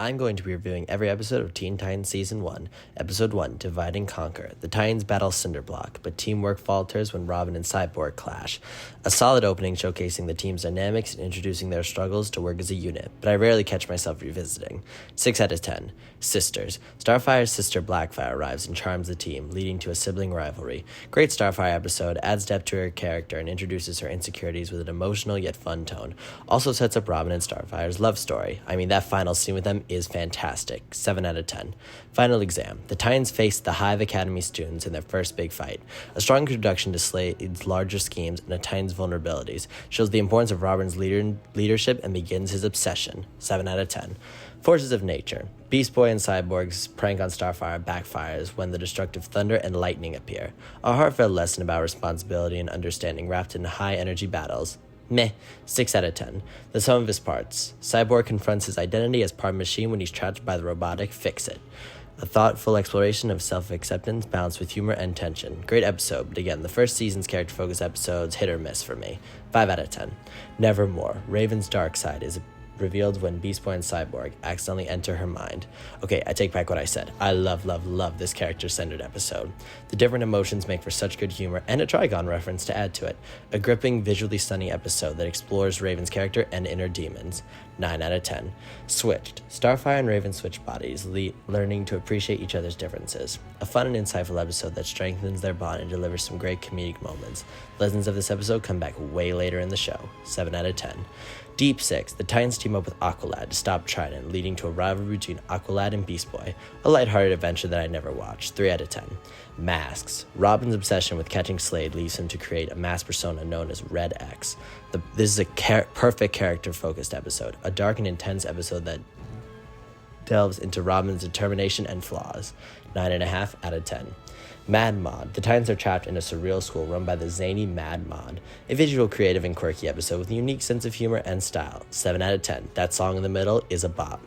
I'm going to be reviewing every episode of Teen Titans Season 1, Episode 1, Divide and Conquer. The Titans battle Cinderblock, but teamwork falters when Robin and Cyborg clash. A solid opening showcasing the team's dynamics and introducing their struggles to work as a unit, but I rarely catch myself revisiting. 6 out of 10. Sisters. Starfire's sister Blackfire arrives and charms the team, leading to a sibling rivalry. Great Starfire episode, adds depth to her character and introduces her insecurities with an emotional yet fun tone. Also sets up Robin and Starfire's love story. That final scene with them is fantastic. 7 out of 10. Final exam. The Titans faced the Hive Academy students in their first big fight. A strong introduction to Slade's larger schemes and the Titans' vulnerabilities. Shows the importance of Robin's leadership and begins his obsession. 7 out of 10. Forces of nature. Beast Boy and Cyborg's prank on Starfire backfires when the destructive thunder and lightning appear. A heartfelt lesson about responsibility and understanding wrapped in high-energy battles. Meh. 6 out of 10. The sum of his parts. Cyborg confronts his identity as part machine when he's trapped by the robotic Fix-It. A thoughtful exploration of self-acceptance balanced with humor and tension. Great episode, but again, the first season's character-focused episodes hit or miss for me. 5 out of 10. Nevermore. Raven's dark side is revealed when Beast Boy and Cyborg accidentally enter her mind. Okay, I take back what I said. I love this character-centered episode. The different emotions make for such good humor and a Trigon reference to add to it. A gripping, visually stunning episode that explores Raven's character and inner demons. 9 out of 10. Switched. Starfire and Raven switch bodies, learning to appreciate each other's differences. A fun and insightful episode that strengthens their bond and delivers some great comedic moments. Lessons of this episode come back way later in the show. 7 out of 10. Deep 6. The Titans team up with Aqualad to stop Trident, leading to a rivalry between Aqualad and Beast Boy. A lighthearted adventure that I never watched. 3 out of 10. Masks. Robin's obsession with catching Slade leads him to create a mask persona known as Red X. This is a perfect character-focused episode. A dark and intense episode that delves into Robin's determination and flaws. 9.5 out of 10. Mad Mod. The Titans are trapped in a surreal school run by the zany Mad Mod. A visual, creative, and quirky episode with a unique sense of humor and style. 7 out of 10. That song in the middle is a bop.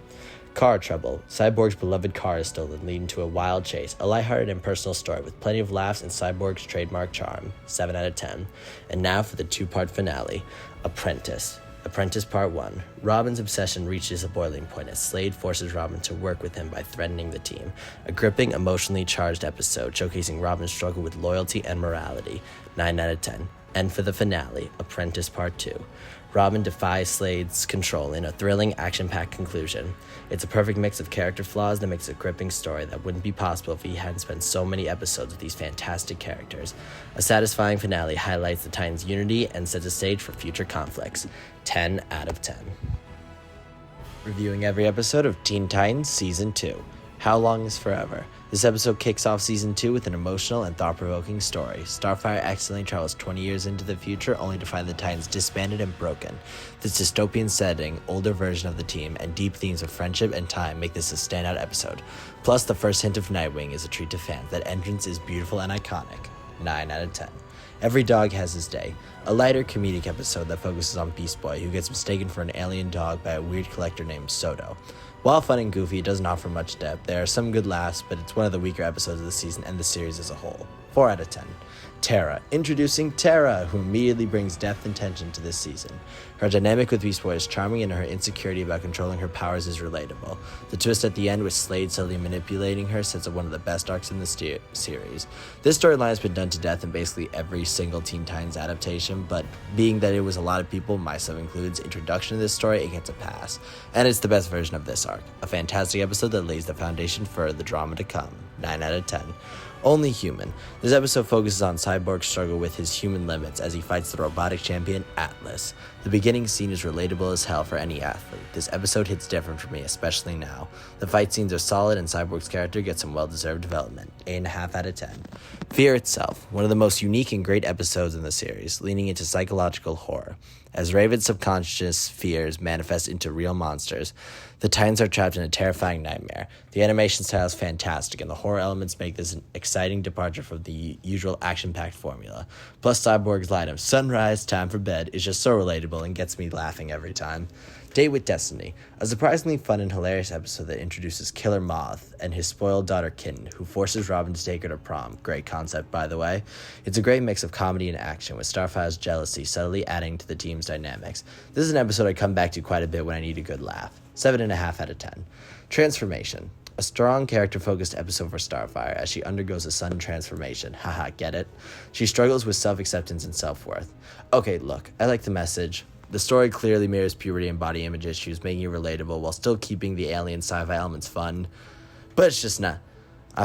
Car Trouble. Cyborg's beloved car is stolen, leading to a wild chase. A lighthearted and personal story with plenty of laughs and Cyborg's trademark charm. 7 out of 10. And now for the two-part finale. Apprentice. Apprentice Part 1. Robin's obsession reaches a boiling point as Slade forces Robin to work with him by threatening the team. A gripping, emotionally charged episode showcasing Robin's struggle with loyalty and morality. 9 out of 10. And for the finale, Apprentice Part 2. Robin defies Slade's control in a thrilling, action-packed conclusion. It's a perfect mix of character flaws that makes a gripping story that wouldn't be possible if he hadn't spent so many episodes with these fantastic characters. A satisfying finale highlights the Titans' unity and sets a stage for future conflicts. 10 out of 10. Reviewing every episode of Teen Titans Season 2. How Long is Forever? This episode kicks off Season 2 with an emotional and thought-provoking story. Starfire accidentally travels 20 years into the future only to find the Titans disbanded and broken. This dystopian setting, older version of the team, and deep themes of friendship and time make this a standout episode. Plus, the first hint of Nightwing is a treat to fans. That entrance is beautiful and iconic. 9 out of 10. Every Dog Has His Day. A lighter comedic episode that focuses on Beast Boy, who gets mistaken for an alien dog by a weird collector named Soto. While fun and goofy, it doesn't offer much depth. There are some good laughs, but it's one of the weaker episodes of the season and the series as a whole. 4 out of 10. Terra. Introducing Terra, who immediately brings depth and tension to this season. Her dynamic with Beast Boy is charming and her insecurity about controlling her powers is relatable. The twist at the end with Slade subtly manipulating her sets up one of the best arcs in the series. This storyline has been done to death in basically every single Teen Titans adaptation, but being that it was a lot of people, myself included, introduction to this story, it gets a pass. And it's the best version of this arc. A fantastic episode that lays the foundation for the drama to come. 9 out of 10. Only Human. This episode focuses on Cyborg's struggle with his human limits as he fights the robotic champion, Atlas. The beginning scene is relatable as hell for any athlete. This episode hits different for me, especially now. The fight scenes are solid and Cyborg's character gets some well-deserved development. 8.5 out of 10. Fear Itself. One of the most unique and great episodes in the series, leaning into psychological horror. As Raven's subconscious fears manifest into real monsters, the Titans are trapped in a terrifying nightmare. The animation style is fantastic, and the horror elements make this an exciting departure from the usual action-packed formula. Plus, Cyborg's line of "sunrise, time for bed" is just so relatable and gets me laughing every time. Date with Destiny, a surprisingly fun and hilarious episode that introduces Killer Moth and his spoiled daughter Kitten, who forces Robin to take her to prom. Great concept, by the way. It's a great mix of comedy and action, with Starfire's jealousy subtly adding to the team's dynamics. This is an episode I come back to quite a bit when I need a good laugh. 7.5 out of 10. Transformation. A strong character-focused episode for Starfire as she undergoes a sudden transformation. Haha, get it? She struggles with self-acceptance and self-worth. Okay, look, I like the message. The story clearly mirrors puberty and body image issues, making it relatable while still keeping the alien sci-fi elements fun. But it's just not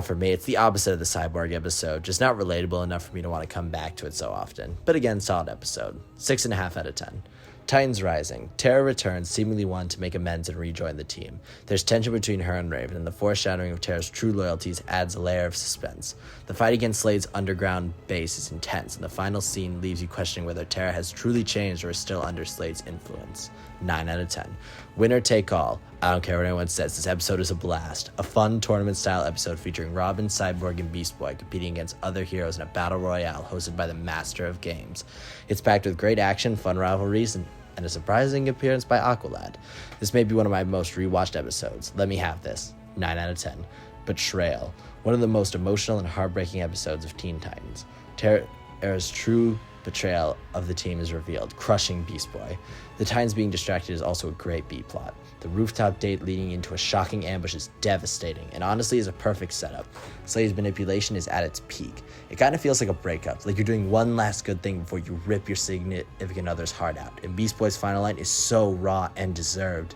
for me. It's the opposite of the Cyborg episode, just not relatable enough for me to want to come back to it so often. But again, solid episode. 6.5 out of 10. Titans Rising. Tara returns, seemingly wanting to make amends and rejoin the team. There's tension between her and Raven, and the foreshadowing of Tara's true loyalties adds a layer of suspense. The fight against Slade's underground base is intense, and the final scene leaves you questioning whether Tara has truly changed or is still under Slade's influence. 9 out of 10. Winner take all. I don't care what anyone says, this episode is a blast. A fun tournament-style episode featuring Robin, Cyborg, and Beast Boy competing against other heroes in a battle royale hosted by the Master of Games. It's packed with great action, fun rivalries, and a surprising appearance by Aqualad. This may be one of my most rewatched episodes. Let me have this. 9 out of 10. Betrayal. One of the most emotional and heartbreaking episodes of Teen Titans. Tara's true betrayal of the team is revealed, crushing Beast Boy. The Titans being distracted is also a great B-plot. The rooftop date leading into a shocking ambush is devastating, and honestly is a perfect setup. Slade's manipulation is at its peak. It kind of feels like a breakup, like you're doing one last good thing before you rip your significant other's heart out, and Beast Boy's final line is so raw and deserved.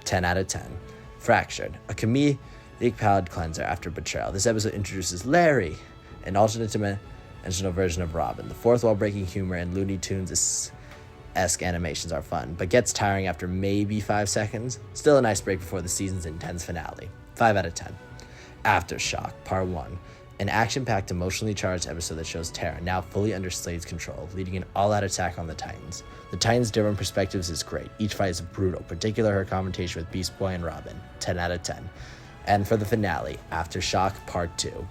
10 out of 10. Fractured. A comedic palate cleanser after betrayal. This episode introduces Larry, an alternate dimensional version of Robin. The fourth wall-breaking humor and Looney Tunes-esque animations are fun, but gets tiring after maybe 5 seconds. Still a nice break before the season's intense finale. 5 out of 10. Aftershock, Part 1. An action-packed, emotionally charged episode that shows Tara, now fully under Slade's control, leading an all-out attack on the Titans. The Titans' different perspectives is great. Each fight is brutal, particularly her confrontation with Beast Boy and Robin. 10 out of 10. And for the finale, Aftershock, Part 2.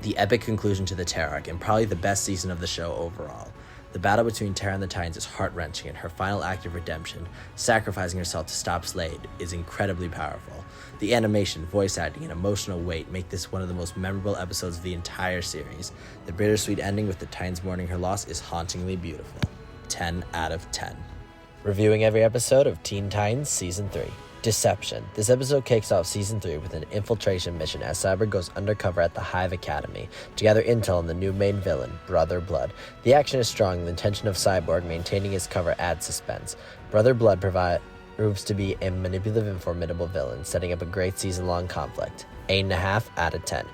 The epic conclusion to the Tara arc, and probably the best season of the show overall. The battle between Tara and the Titans is heart-wrenching, and her final act of redemption, sacrificing herself to stop Slade, is incredibly powerful. The animation, voice acting, and emotional weight make this one of the most memorable episodes of the entire series. The bittersweet ending with the Titans mourning her loss is hauntingly beautiful. 10 out of 10. Reviewing every episode of Teen Titans Season 3. Deception. This episode kicks off Season 3 with an infiltration mission as Cyborg goes undercover at the Hive Academy to gather intel on the new main villain, Brother Blood. The action is strong, and the intention of Cyborg maintaining his cover adds suspense. Brother Blood proves to be a manipulative and formidable villain, setting up a great season-long conflict. 8.5 out of 10.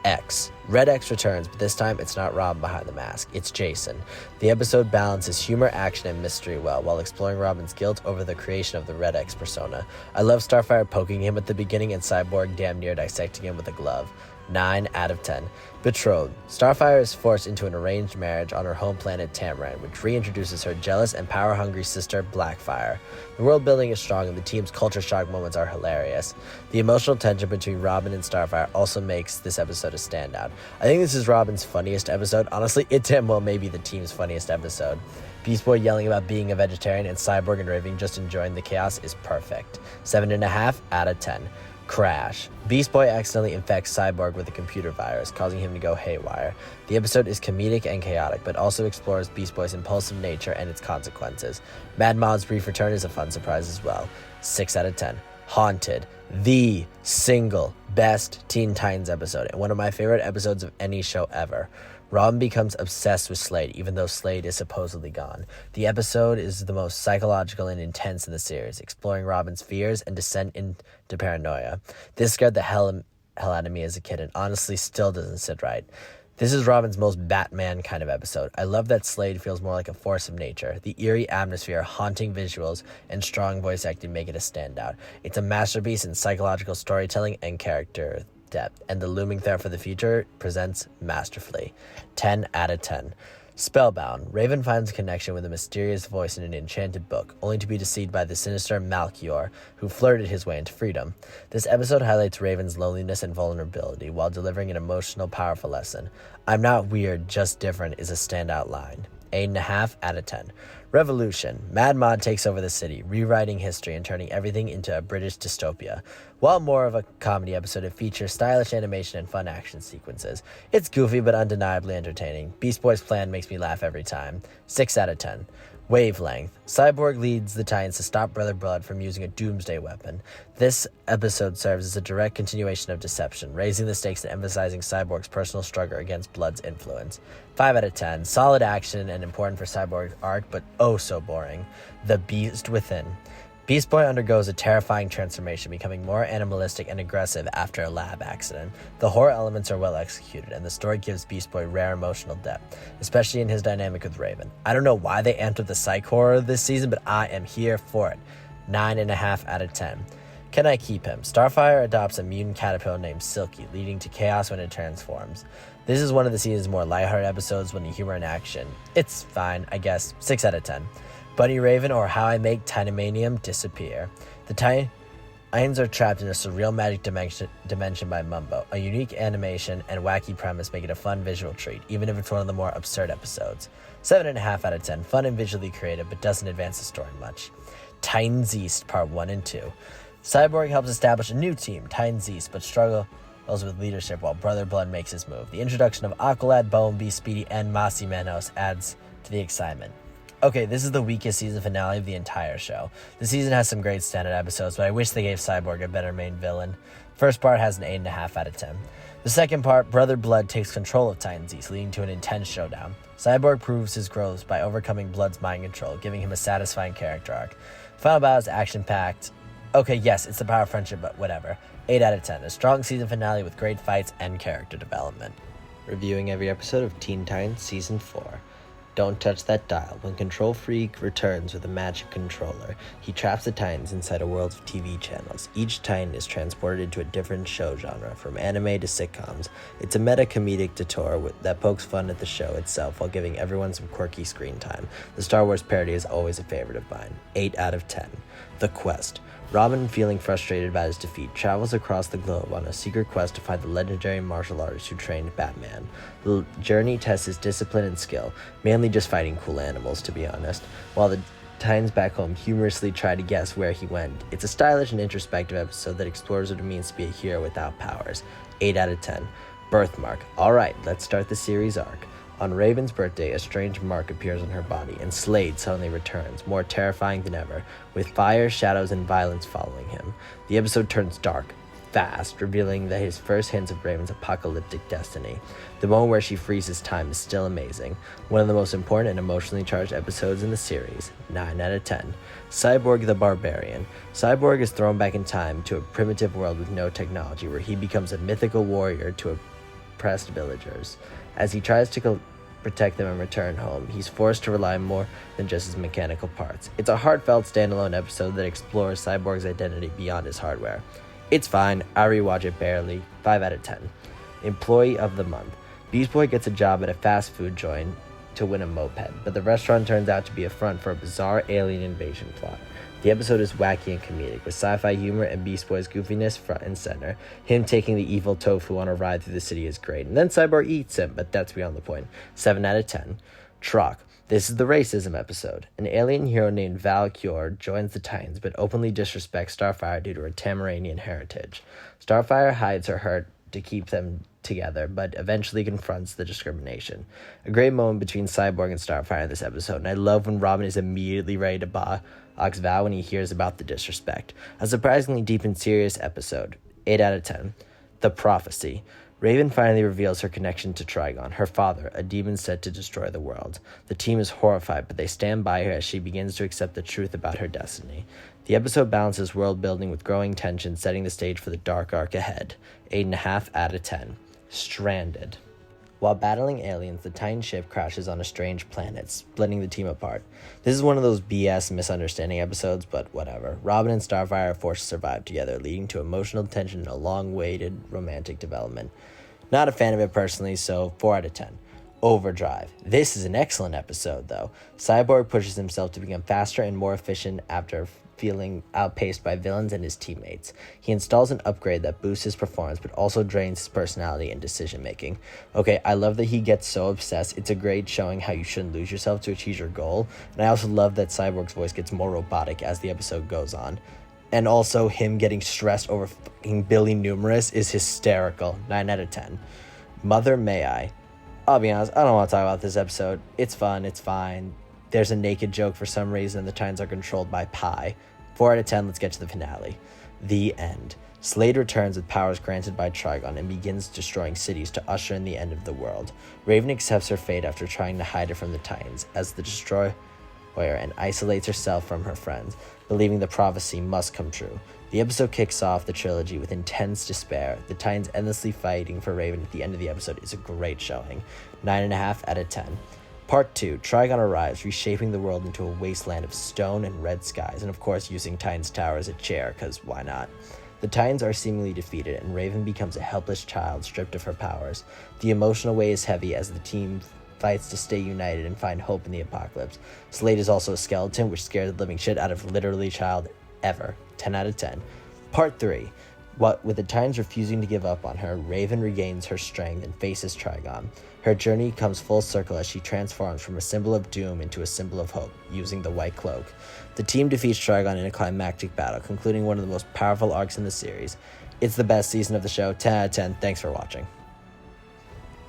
X. Red X returns, but this time it's not Robin behind the mask, it's Jason. The episode balances humor, action, and mystery well, while exploring Robin's guilt over the creation of the Red X persona. I love Starfire poking him at the beginning and Cyborg damn near dissecting him with a glove. 9 out of 10. Betrothed. Starfire is forced into an arranged marriage on her home planet Tamaran, which reintroduces her jealous and power-hungry sister Blackfire. The world building is strong and the team's culture shock moments are hilarious. The emotional tension between Robin and Starfire also makes this episode a standout. I think this is Robin's funniest episode. Honestly, it damn well may be the team's funniest episode. Beast Boy yelling about being a vegetarian and Cyborg and Raven just enjoying the chaos is perfect. 7.5 out of 10. Crash. Beast Boy accidentally infects Cyborg with a computer virus, causing him to go haywire. The episode is comedic and chaotic, but also explores Beast Boy's impulsive nature and its consequences. Mad Mod's brief return is a fun surprise as well. 6 out of 10. Haunted. The single best Teen Titans episode, and one of my favorite episodes of any show ever. Robin becomes obsessed with Slade, even though Slade is supposedly gone. The episode is the most psychological and intense in the series, exploring Robin's fears and descent into paranoia. This scared the hell out of me as a kid, and honestly still doesn't sit right. This is Robin's most Batman kind of episode. I love that Slade feels more like a force of nature. The eerie atmosphere, haunting visuals, and strong voice acting make it a standout. It's a masterpiece in psychological storytelling and character depth, and the looming threat for the future presents masterfully. 10 out of 10. Spellbound. Raven finds a connection with a mysterious voice in an enchanted book, only to be deceived by the sinister Malchior, who flirted his way into freedom. This episode highlights Raven's loneliness and vulnerability, while delivering an emotional, powerful lesson. "I'm not weird, just different" is a standout line. 8.5 out of 10. Revolution. Mad Mod takes over the city, rewriting history and turning everything into a British dystopia. While more of a comedy episode, it features stylish animation and fun action sequences. It's goofy but undeniably entertaining. Beast Boy's plan makes me laugh every time. 6 out of 10. Wavelength. Cyborg leads the Titans to stop Brother Blood from using a doomsday weapon. This episode serves as a direct continuation of Deception, raising the stakes and emphasizing Cyborg's personal struggle against Blood's influence. 5 out of 10. Solid action and important for Cyborg's arc, but oh so boring. The Beast Within. Beast Boy undergoes a terrifying transformation, becoming more animalistic and aggressive after a lab accident. The horror elements are well executed, and the story gives Beast Boy rare emotional depth, especially in his dynamic with Raven. I don't know why they amped up the psych horror this season, but I am here for it. 9.5 out of 10. Can I keep him? Starfire adopts a mutant caterpillar named Silky, leading to chaos when it transforms. This is one of the season's more lighthearted episodes when the humor and action. It's fine, I guess. 6 out of 10. Bunny Raven, or How I Make Titanium Disappear. The Titans are trapped in a surreal magic dimension by Mumbo. A unique animation and wacky premise make it a fun visual treat, even if it's one of the more absurd episodes. 7.5 out of 10. Fun and visually creative, but doesn't advance the story much. Titans East, Part 1 and 2. Cyborg helps establish a new team, Titans East, but struggles with leadership while Brother Blood makes his move. The introduction of Aqualad, Bumblebee, Speedy, and Masi Manos adds to the excitement. Okay, this is the weakest season finale of the entire show. The season has some great standout episodes, but I wish they gave Cyborg a better main villain. First part has an 8.5 out of 10. The second part, Brother Blood takes control of Titans East, leading to an intense showdown. Cyborg proves his growth by overcoming Blood's mind control, giving him a satisfying character arc. Final battle is action-packed. Okay, yes, it's the power of friendship, but whatever. 8 out of 10. A strong season finale with great fights and character development. Reviewing every episode of Teen Titans Season 4. Don't touch that dial. When Control Freak returns with a magic controller, he traps the Titans inside a world of TV channels. Each Titan is transported into a different show genre, from anime to sitcoms. It's a meta-comedic detour that pokes fun at the show itself while giving everyone some quirky screen time. The Star Wars parody is always a favorite of mine. 8 out of 10. The Quest. Robin, feeling frustrated about his defeat, travels across the globe on a secret quest to find the legendary martial artist who trained Batman. The journey tests his discipline and skill, mainly just fighting cool animals, to be honest, while the Titans back home humorously try to guess where he went. It's a stylish and introspective episode that explores what it means to be a hero without powers. 8 out of 10. Birthmark. Alright, let's start the series arc. On Raven's birthday, a strange mark appears on her body, and Slade suddenly returns, more terrifying than ever, with fire, shadows, and violence following him. The episode turns dark, fast, revealing that his first hints of Raven's apocalyptic destiny. The moment where she freezes time is still amazing. One of the most important and emotionally charged episodes in the series. 9 out of 10. Cyborg the Barbarian. Cyborg is thrown back in time to a primitive world with no technology, where he becomes a mythical warrior to oppressed villagers. As he tries to protect them and return home, he's forced to rely more than just his mechanical parts. It's a heartfelt standalone episode that explores Cyborg's identity beyond his hardware. It's fine, I rewatch it barely. 5 out of 10. Employee of the Month. Beast Boy gets a job at a fast food joint to win a moped, but the restaurant turns out to be a front for a bizarre alien invasion plot. The episode is wacky and comedic, with sci-fi humor and Beast Boy's goofiness front and center. Him taking the evil tofu on a ride through the city is great, and then Cyborg eats him, but that's beyond the point. 7 out of 10. Troc. This is the racism episode. An alien hero named Valkyr joins the Titans, but openly disrespects Starfire due to her Tamaranian heritage. Starfire hides her hurt to keep them together, but eventually confronts the discrimination. A great moment between Cyborg and Starfire in this episode, and I love when Robin is immediately ready to box Val when he hears about the disrespect. A surprisingly deep and serious episode. 8 out of 10. The Prophecy. Raven finally reveals her connection to Trigon, her father, a demon set to destroy the world. The team is horrified, but they stand by her as she begins to accept the truth about her destiny. The episode balances world building with growing tension, setting the stage for the dark arc ahead. 8.5 out of 10. Stranded. While battling aliens, the Titan ship crashes on a strange planet, splitting the team apart. This is one of those BS misunderstanding episodes, but whatever. Robin and Starfire are forced to survive together, leading to emotional tension and a long-awaited romantic development. Not a fan of it personally, so 4 out of 10. Overdrive. This is an excellent episode, though. Cyborg pushes himself to become faster and more efficient after feeling outpaced by villains and his teammates. He installs an upgrade that boosts his performance but also drains his personality and decision making. Okay, I love that he gets so obsessed. It's a great showing how you shouldn't lose yourself to achieve your goal. And I also love that Cyborg's voice gets more robotic as the episode goes on. And also him getting stressed over fucking Billy Numerous is hysterical. 9 out of 10. Mother May I. I'll be honest, I don't want to talk about this episode. It's fun, it's fine. There's a naked joke for some reason. The Titans are controlled by Pi. 4 out of 10, let's get to the finale. The end. Slade returns with powers granted by Trigon and begins destroying cities to usher in the end of the world. Raven accepts her fate after trying to hide it from the Titans as the Destroyer and isolates herself from her friends, believing the prophecy must come true. The episode kicks off the trilogy with intense despair. The Titans endlessly fighting for Raven at the end of the episode is a great showing. 9.5 out of 10. Part 2, Trigon arrives, reshaping the world into a wasteland of stone and red skies, and of course using Titans Tower as a chair, because why not? The Titans are seemingly defeated, and Raven becomes a helpless child stripped of her powers. The emotional weight is heavy as the team fights to stay united and find hope in the apocalypse. Slade is also a skeleton, which scares the living shit out of literally child ever. 10 out of 10. Part 3. With the Titans refusing to give up on her, Raven regains her strength and faces Trigon. Her journey comes full circle as she transforms from a symbol of doom into a symbol of hope, using the white cloak. The team defeats Trigon in a climactic battle, concluding one of the most powerful arcs in the series. It's the best season of the show. 10 out of 10. Thanks for watching.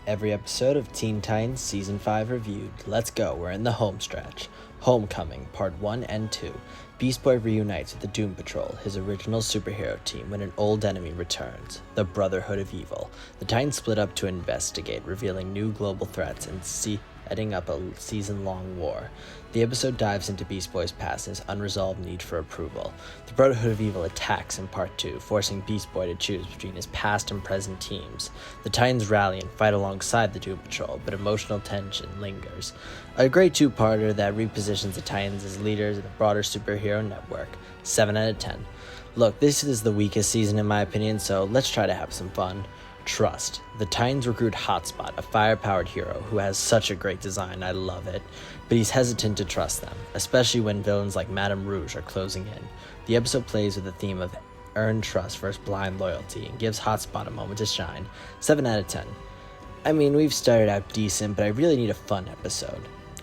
Every episode of Teen Titans Season 5 reviewed. Let's go, we're in the home stretch. Homecoming, Part 1 and 2. Beast Boy reunites with the Doom Patrol, his original superhero team, when an old enemy returns, the Brotherhood of Evil. The Titans split up to investigate, revealing new global threats and setting up a season-long war. The episode dives into Beast Boy's past and his unresolved need for approval. The Brotherhood of Evil attacks in Part 2, forcing Beast Boy to choose between his past and present teams. The Titans rally and fight alongside the Doom Patrol, but emotional tension lingers. A great two-parter that repositions the Titans as leaders in the broader superhero network. 7 out of 10. Look, this is the weakest season in my opinion, so let's try to have some fun. Trust. The Titans recruit Hotspot, a fire-powered hero who has such a great design, I love it, but he's hesitant to trust them, especially when villains like Madame Rouge are closing in. The episode plays with the theme of earned trust versus blind loyalty and gives Hotspot a moment to shine. 7 out of 10. I mean, we've started out decent, but I really need a fun episode.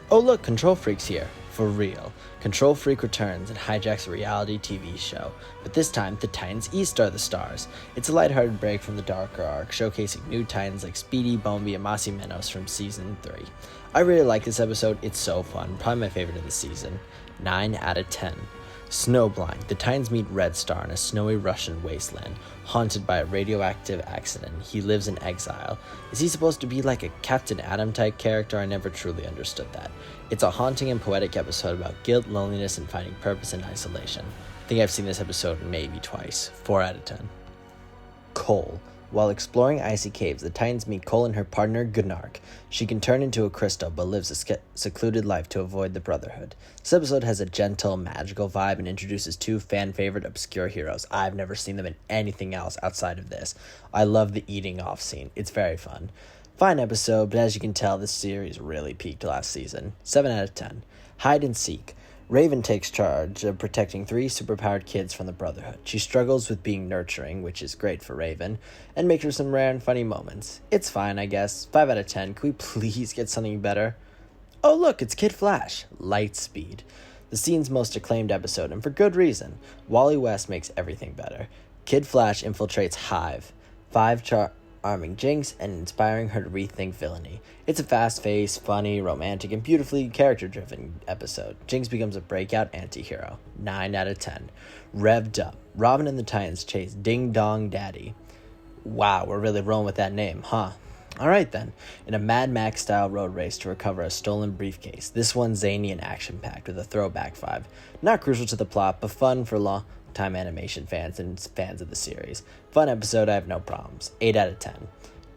Oh look, Control Freak's here. For real. Control Freak returns and hijacks a reality TV show, but this time the Titans East are the stars. It's a lighthearted break from the darker arc, showcasing new Titans like Speedy, Bombi, and Masi Menos from Season 3. I really like this episode, it's so fun, probably my favorite of the season. 9 out of 10. Snowblind. The Titans meet Red Star in a snowy Russian wasteland. Haunted by a radioactive accident, he lives in exile. Is he supposed to be like a Captain Atom type character? I never truly understood that. It's a haunting and poetic episode about guilt, loneliness, and finding purpose in isolation. I think I've seen this episode maybe twice. 4 out of 10. Cole. While exploring icy caves, the Titans meet Cole and her partner, Gunark. She can turn into a crystal, but lives a secluded life to avoid the Brotherhood. This episode has a gentle, magical vibe and introduces two fan-favorite obscure heroes. I've never seen them in anything else outside of this. I love the eating off scene. It's very fun. Fine episode, but as you can tell, this series really peaked last season. 7 out of 10. Hide and Seek. Raven takes charge of protecting 3 superpowered kids from the Brotherhood. She struggles with being nurturing, which is great for Raven, and makes her some rare and funny moments. It's fine, I guess. 5 out of 10. Can we please get something better? Oh look, it's Kid Flash. Lightspeed. The scene's most acclaimed episode, and for good reason. Wally West makes everything better. Kid Flash infiltrates Hive. 5 arming Jinx and inspiring her to rethink villainy. It's a fast-paced, funny, romantic, and beautifully character-driven episode. Jinx becomes a breakout anti-hero. 9 out of 10. Revved up. Robin and the Titans chase Ding Dong Daddy. Wow, we're really rolling with that name, huh? Alright then. In a Mad Max-style road race to recover a stolen briefcase. This one's zany and action-packed with a throwback vibe. Not crucial to the plot, but fun for long-time animation fans and fans of the series. Fun episode, I have no problems. 8 out of 10.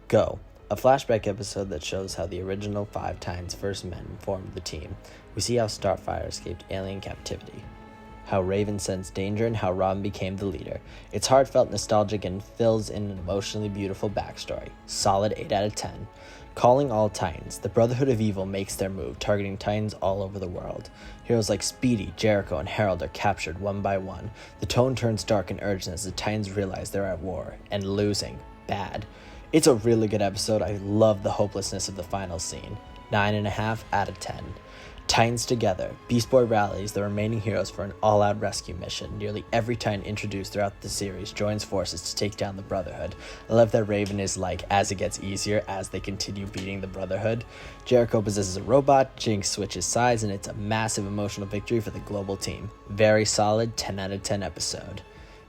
Go. A flashback episode that shows how the original 5 Titans first men formed the team. We see how Starfire escaped alien captivity, how Raven sensed danger, and how Robin became the leader. It's heartfelt, nostalgic, and fills in an emotionally beautiful backstory. Solid 8 out of 10. Calling all Titans. The Brotherhood of Evil makes their move, targeting Titans all over the world. Heroes like Speedy, Jericho, and Harold are captured one by one. The tone turns dark and urgent as the Titans realize they're at war, and losing. Bad. It's a really good episode. I love the hopelessness of the final scene. 9.5 out of 10. Titans together, Beast Boy rallies the remaining heroes for an all-out rescue mission. Nearly every Titan introduced throughout the series joins forces to take down the Brotherhood. I love that Raven is like, as it gets easier as they continue beating the Brotherhood. Jericho possesses a robot, Jinx switches sides, and it's a massive emotional victory for the global team. Very solid 10 out of 10 episode.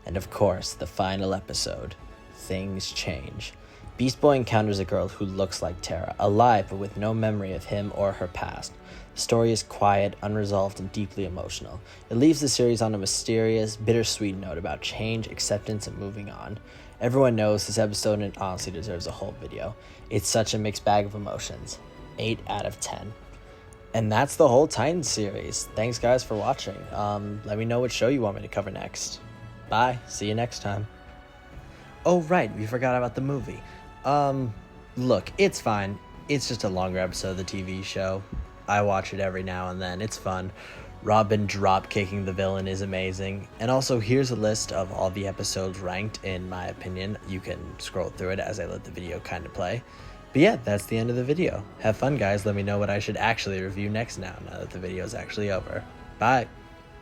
And of course, the final episode. Things change. Beast Boy encounters a girl who looks like Terra, alive but with no memory of him or her past. The story is quiet, unresolved, and deeply emotional. It leaves the series on a mysterious, bittersweet note about change, acceptance, and moving on. Everyone knows this episode and honestly deserves a whole video. It's such a mixed bag of emotions. 8 out of 10. And that's the whole Titans series. Thanks guys for watching. Let me know what show you want me to cover next. Bye. See you next time. Oh right, we forgot about the movie. Look, it's fine. It's just a longer episode of the TV show. I watch it every now and then. It's fun. Robin drop-kicking the villain is amazing. And also, here's a list of all the episodes ranked, in my opinion. You can scroll through it as I let the video kind of play. But yeah, that's the end of the video. Have fun, guys. Let me know what I should actually review next now that the video is actually over. Bye.